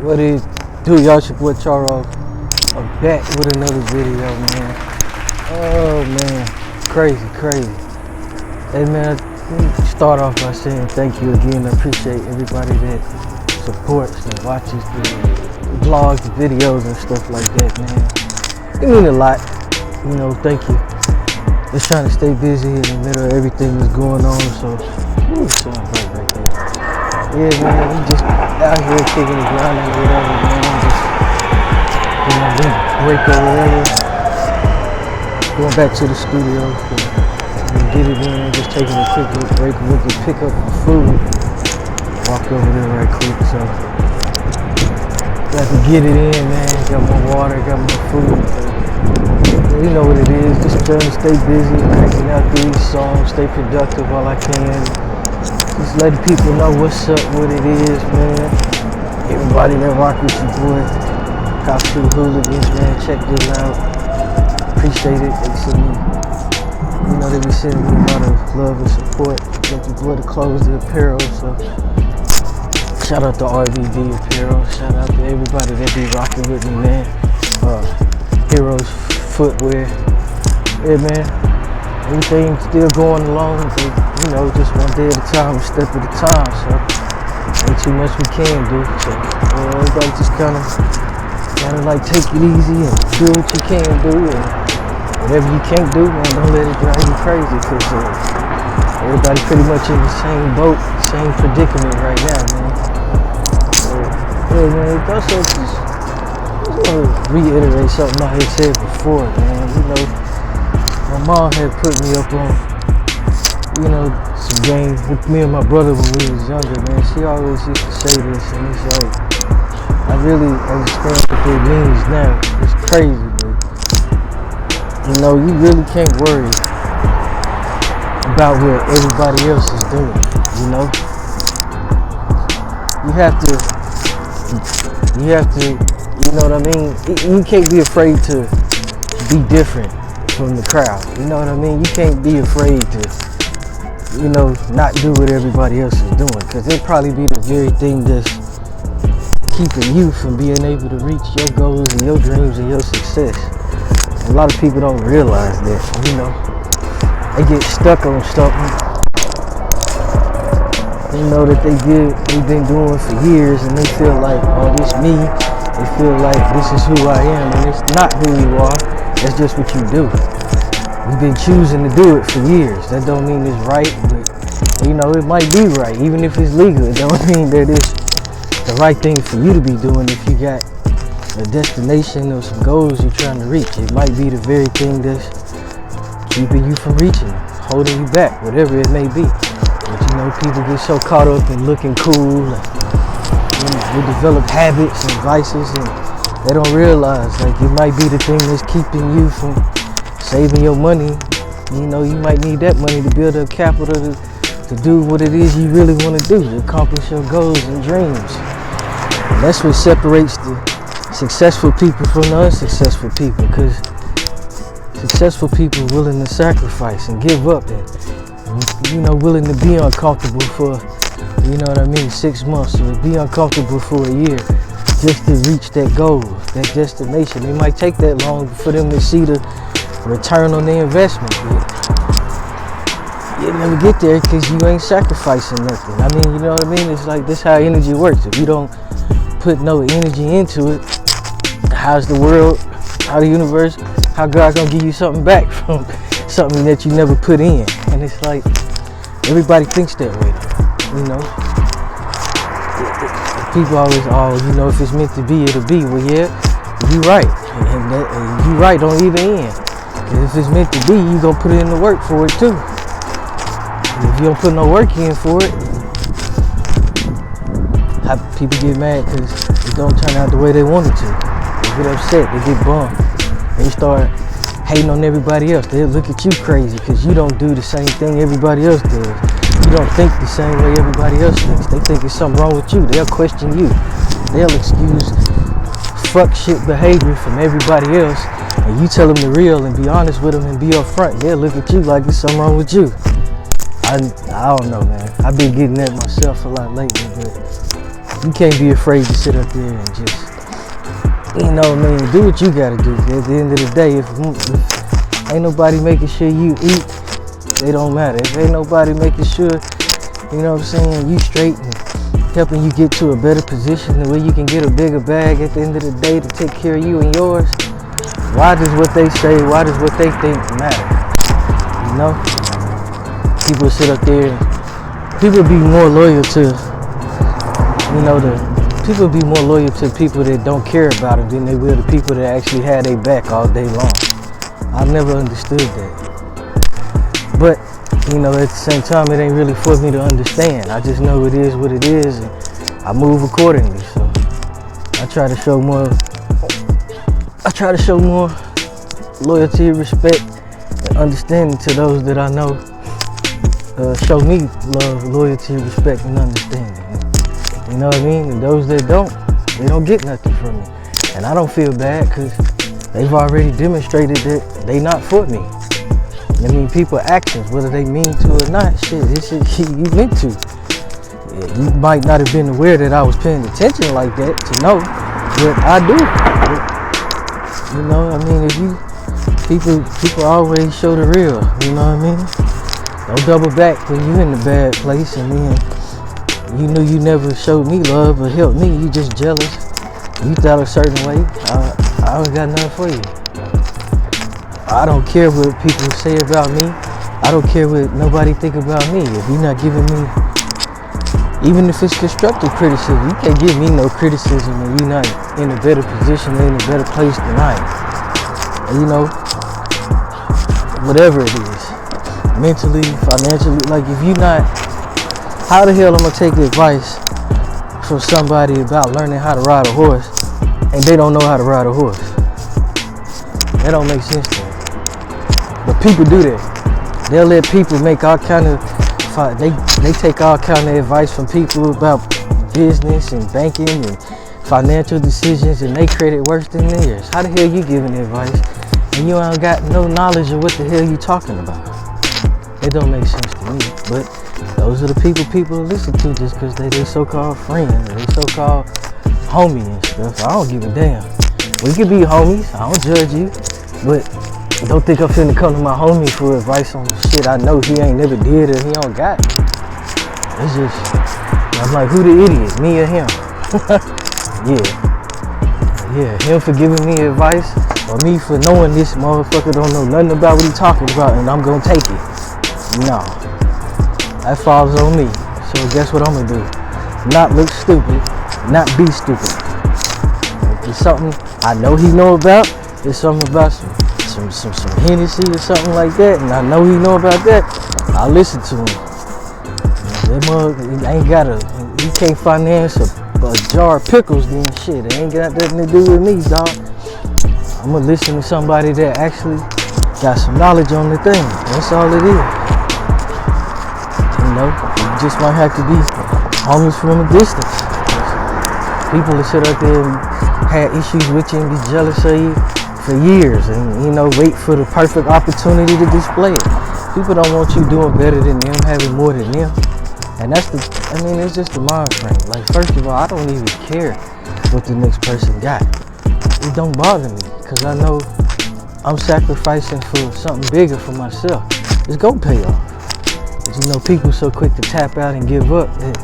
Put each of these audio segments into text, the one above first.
What it do, y'all? It's your boy Charo. I'm back with another video, man. Oh man, crazy. Hey man, let me start off by saying thank you again. I appreciate everybody that supports and watches the vlogs, the videos and stuff like that, man. It means a lot, you know, thank you. Just trying to stay busy in the middle of everything that's going on, so, ooh, sound right there. Yeah, man, we just out here kicking the ground and whatever, man. Just, you know, we break or whatever. Going back to the studio, so get it in, just taking a quick little break, we can pick up the food. Walk over there right quick, so got to get it in, man. Got more water, got more food. So, you know what it is, just trying to stay busy, cranking out these songs, stay productive while I can. Just letting people know what's up, what it is, man. Everybody that rock with your boy, House Two Hooligans, man, check this out. Appreciate it. They send me, you know, they be sending me a lot of love and support. Got your boy to close the apparel, so shout out to RvD Apparel. Shout out to everybody that be rocking with me, man. HerosFootwear. Yeah, man. Everything's still going along, but, you know, just one day at a time, a step at a time, so ain't too much we can do, so everybody just kind of like take it easy and do what you can do, and whatever you can't do, man, don't let it drive you crazy, because everybody pretty much in the same boat, same predicament right now, man. So, yeah, man, also just want to reiterate something I had said before, man. You know, my mom had put me up on, you know, some games with me and my brother when we was younger, man. She always used to say this, and it's like, I really understand what it means now. It's crazy, but, you know, you really can't worry about what everybody else is doing, you know? You have to, you know what I mean? You can't be afraid to be different from the crowd, you know what I mean? You can't be afraid to, you know, not do what everybody else is doing, because it'll probably be the very thing that's keeping you from being able to reach your goals and your dreams and your success. A lot of people don't realize that, you know. They get stuck on something, you know, that they've been doing for years, and they feel like, oh, this me. They feel like this is who I am, and it's not who you are. That's just what you do. You've been choosing to do it for years. That don't mean it's right, but, you know, it might be right. Even if it's legal, it don't mean that it's the right thing for you to be doing if you got a destination or some goals you're trying to reach. It might be the very thing that's keeping you from reaching, holding you back, whatever it may be. But, you know, people get so caught up in looking cool, and, you know, they develop habits and vices, and they don't realize, like, it might be the thing that's keeping you from saving your money. You know, you might need that money to build up capital to do what it is you really want to do, to accomplish your goals and dreams. And that's what separates the successful people from the unsuccessful people, because successful people are willing to sacrifice and give up, and, you know, willing to be uncomfortable for, you know what I mean, 6 months, or be uncomfortable for a year just to reach that goal, that destination. It might take that long for them to see the return on their investment, but you'll never get there because you ain't sacrificing nothing. I mean, you know what I mean? It's like, this how energy works. If you don't put no energy into it, how's the world, how the universe, how God gonna give you something back from something that you never put in? And it's like, everybody thinks that way, you know? People always, oh, you know, if it's meant to be, it'll be. Well, yeah, you right. And you right on either end. And if it's meant to be, you gonna put in the work for it too. And if you don't put no work in for it, people get mad because it don't turn out the way they want it to. They get upset, they get bummed. They start hating on everybody else. They'll look at you crazy because you don't do the same thing everybody else does. You don't think the same way everybody else thinks. They think there's something wrong with you. They'll question you. They'll excuse fuck shit behavior from everybody else, and you tell them the real and be honest with them and be upfront. They'll look at you like there's something wrong with you. I don't know, man. I've been getting that myself a lot lately, but You can't be afraid to sit up there and just, you know what I mean, do what you gotta do. At the end of the day, if ain't nobody making sure you eat, they don't matter. If ain't nobody making sure, you know what I'm saying, you straight and helping you get to a better position where you can get a bigger bag at the end of the day to take care of you and yours, why does what they say, why does what they think matter? You know? People sit up there and people be more loyal to, you know, people be more loyal to people that don't care about them than they will to people that actually had their back all day long. I never understood that. But, you know, at the same time, it ain't really for me to understand. I just know it is what it is, and I move accordingly. So I try to show more loyalty, respect, and understanding to those that I know show me love, loyalty, respect, and understanding. You know what I mean? And those that don't, they don't get nothing from me. And I don't feel bad because they've already demonstrated that they not for me. I mean, people actions, whether they mean to or not, shit, it's shit you meant to. Yeah, you might not have been aware that I was paying attention like that to know, but I do. But, you know, I mean, if you, people always show the real, you know what I mean? Don't double back when you in the bad place and then you knew you never showed me love or helped me, you just jealous. You thought a certain way, I don't got nothing for you. I don't care what people say about me. I don't care what nobody think about me. If you're not giving me, even if it's constructive criticism, you can't give me no criticism and you're not in a better position, in a better place than I am. And you know, whatever it is, mentally, financially, like if you're not, how the hell am I gonna take advice from somebody about learning how to ride a horse and they don't know how to ride a horse? That don't make sense to me. But people do that. They'll let people make all kind of, they take all kind of advice from people about business and banking and financial decisions and they credit worse than theirs. How the hell you giving advice and you ain't got no knowledge of what the hell you talking about? It don't make sense to me. But those are the people listen to just because they so-called friends or they so-called homie and stuff. I don't give a damn. We could be homies. I don't judge you. But don't think I'm finna come to my homie for advice on shit I know he ain't never did or he don't got. It's just, I'm like, who the idiot, me or him? Yeah, him for giving me advice or me for knowing this motherfucker don't know nothing about what he talking about and I'm gonna take it. No, that falls on me. So guess what I'm gonna do? Not look stupid, not be stupid. If it's something I know he know about, it's something about some Hennessy or something like that, and I know he know about that, I listen to him. That mug ain't he can't finance a jar of pickles, then shit, it ain't got nothing to do with me, dog. I'm gonna listen to somebody that actually got some knowledge on the thing. That's all it is. You know, you just might have to be homies from a distance. People that sit out there and had issues with you and be jealous of you for years and, you know, wait for the perfect opportunity to display it. People don't want you doing better than them, having more than them. And that's it's just the mind frame. Like, first of all, I don't even care what the next person got. It don't bother me because I know I'm sacrificing for something bigger for myself. It's gonna pay off. But, you know, people so quick to tap out and give up that,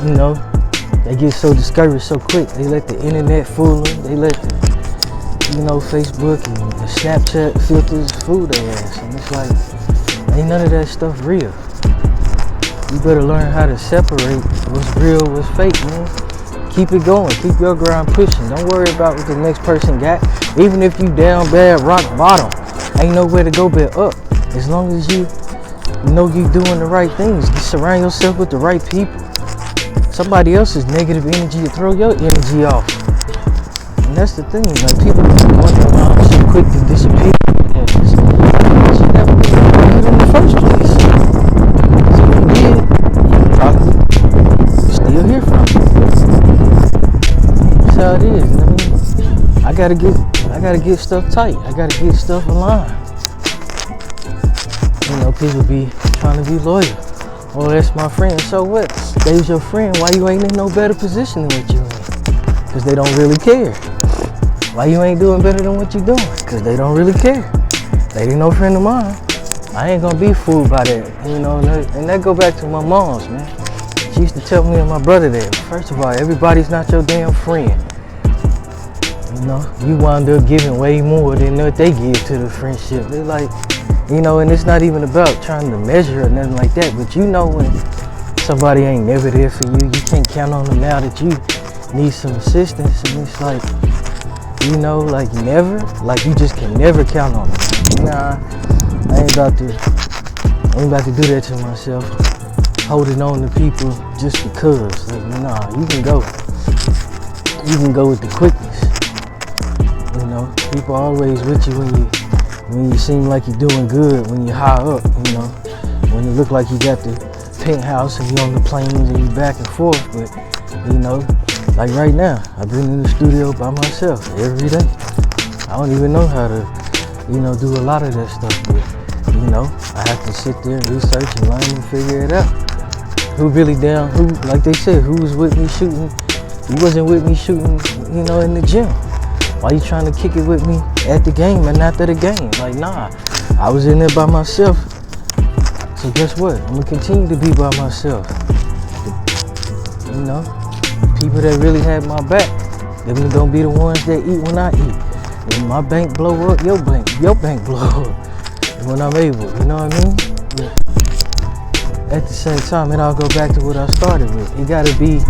you know, they get so discouraged so quick. They let the internet fool them. They let the, you know, Facebook and the Snapchat filters fool their ass. And it's like, ain't none of that stuff real. You better learn how to separate what's real, what's fake, man. Keep it going. Keep your grind pushing. Don't worry about what the next person got. Even if you down bad, rock bottom, ain't nowhere to go but up. As long as you know you doing the right things. You surround yourself with the right people. Somebody else's negative energy to throw your energy off. And that's the thing. Like, people wonder why I'm so quick to disappear. Because you never did in the first place. So if you did, you probably still hear from me. That's how it is. You know what I mean? I gotta get stuff tight. I gotta get stuff aligned. You know, people be trying to be loyal. Oh, that's my friend. So what? They was your friend. Why you ain't in no better position than what you in? Because they don't really care. Why you ain't doing better than what you doing? Because they don't really care. They ain't no friend of mine. I ain't gonna be fooled by that, you know. And that go back to my mom's, man. She used to tell me and my brother that, first of all, everybody's not your damn friend. You know, you wind up giving way more than what they give to the friendship. They're like, you know, and it's not even about trying to measure or nothing like that, but you know when somebody ain't never there for you, you can't count on them now that you need some assistance, and it's like, you know, like never, like you just can never count on them. Nah, I ain't about to do that to myself, holding on to people just because. Like, nah, you can go with the quickness. You know, people are always with you when you seem like you're doing good, when you're high up, you know, when you look like you got the penthouse and you're on the planes and you back and forth. But, you know, like right now, I've been in the studio by myself every day. I don't even know how to, you know, do a lot of that stuff, but, you know, I have to sit there and research and learn and figure it out. Who really down, who, like they said, who was with me shooting? You wasn't with me shooting, you know, in the gym. Why you trying to kick it with me at the game and after the game? Like, nah, I was in there by myself. So guess what? I'm gonna continue to be by myself. You know, people that really had my back, them gonna be the ones that eat when I eat. When my bank blow up, your bank blow up. When I'm able, you know what I mean? But at the same time, it all go back to what I started with. It gotta be.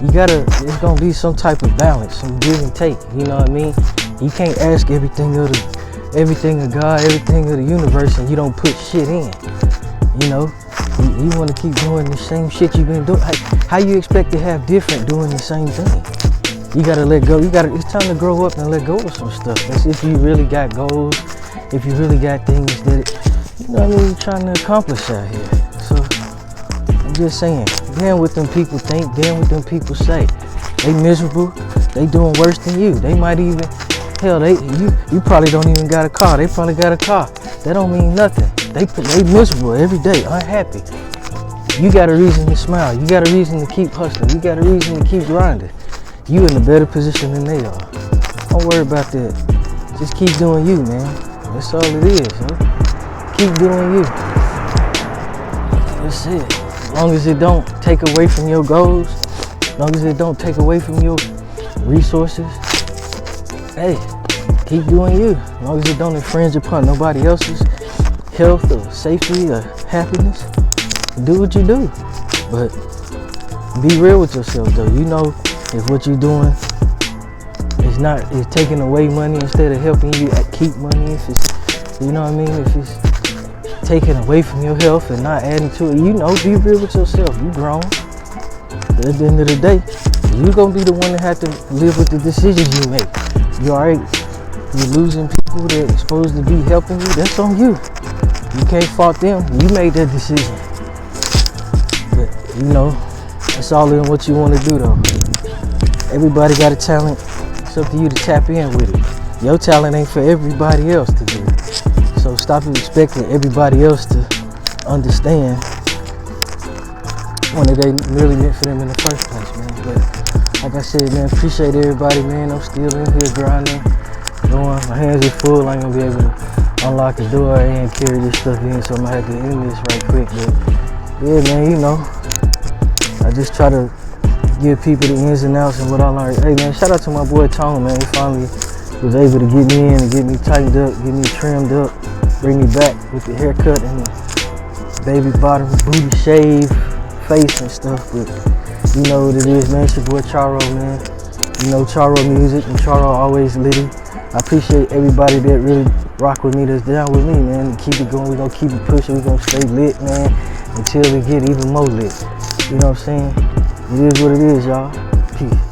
It's gonna be some type of balance, some give and take, you know what I mean? You can't ask everything of God, everything of the universe, and you don't put shit in, you know? You wanna keep doing the same shit you've been doing. How you expect to have different doing the same thing? You gotta let go, it's time to grow up and let go of some stuff. That's if you really got goals, if you really got things that, you know what I mean, you're trying to accomplish out here. So, I'm just saying, damn what them people think, damn what them people say. They miserable, they doing worse than you. They might even, hell, you probably don't even got a car. They probably got a car. That don't mean nothing. They miserable every day, unhappy. You got a reason to smile. You got a reason to keep hustling. You got a reason to keep grinding. You in a better position than they are. Don't worry about that. Just keep doing you, man. That's all it is, huh? Keep doing you. That's it. As long as it don't take away from your goals, as long as it don't take away from your resources, hey, keep doing you. As long as it don't infringe upon nobody else's health or safety or happiness, do what you do. But be real with yourself though. You know if what you're doing is taking away money instead of helping you keep money, if it's, you know what I mean, if it's taking away from your health and not adding to it, you know, be real with yourself. You grown. But at the end of the day, you gonna be the one that have to live with the decisions you make. You alright? You're losing people that are supposed to be helping you. That's on you. You can't fault them. You made that decision. But you know, it's all in what you want to do though. Everybody got a talent. It's up to you to tap in with it. Your talent ain't for everybody else to do. So stop expecting everybody else to understand when it ain't really meant for them in the first place, man. But like I said, man, appreciate everybody, man. I'm still in here grinding, going. My hands are full. I ain't gonna be able to unlock the door and carry this stuff in, so I'm gonna have to end this right quick. But yeah, man, you know, I just try to give people the ins and outs and what I learned. Hey, man, shout out to my boy Tone, man. He finally was able to get me in and get me tightened up, get me trimmed up, bring me back with the haircut and the baby bottom booty shave face and stuff. But you know what it is, man. It's your boy Charo, man. You know, MacharoMusic and Charo always Litty. I appreciate everybody that really rock with me, that's down with me, man. Keep it going. We're gonna keep it pushing. We're gonna stay lit, man, until we get even more lit. You know what I'm saying? It is what it is, y'all. Peace.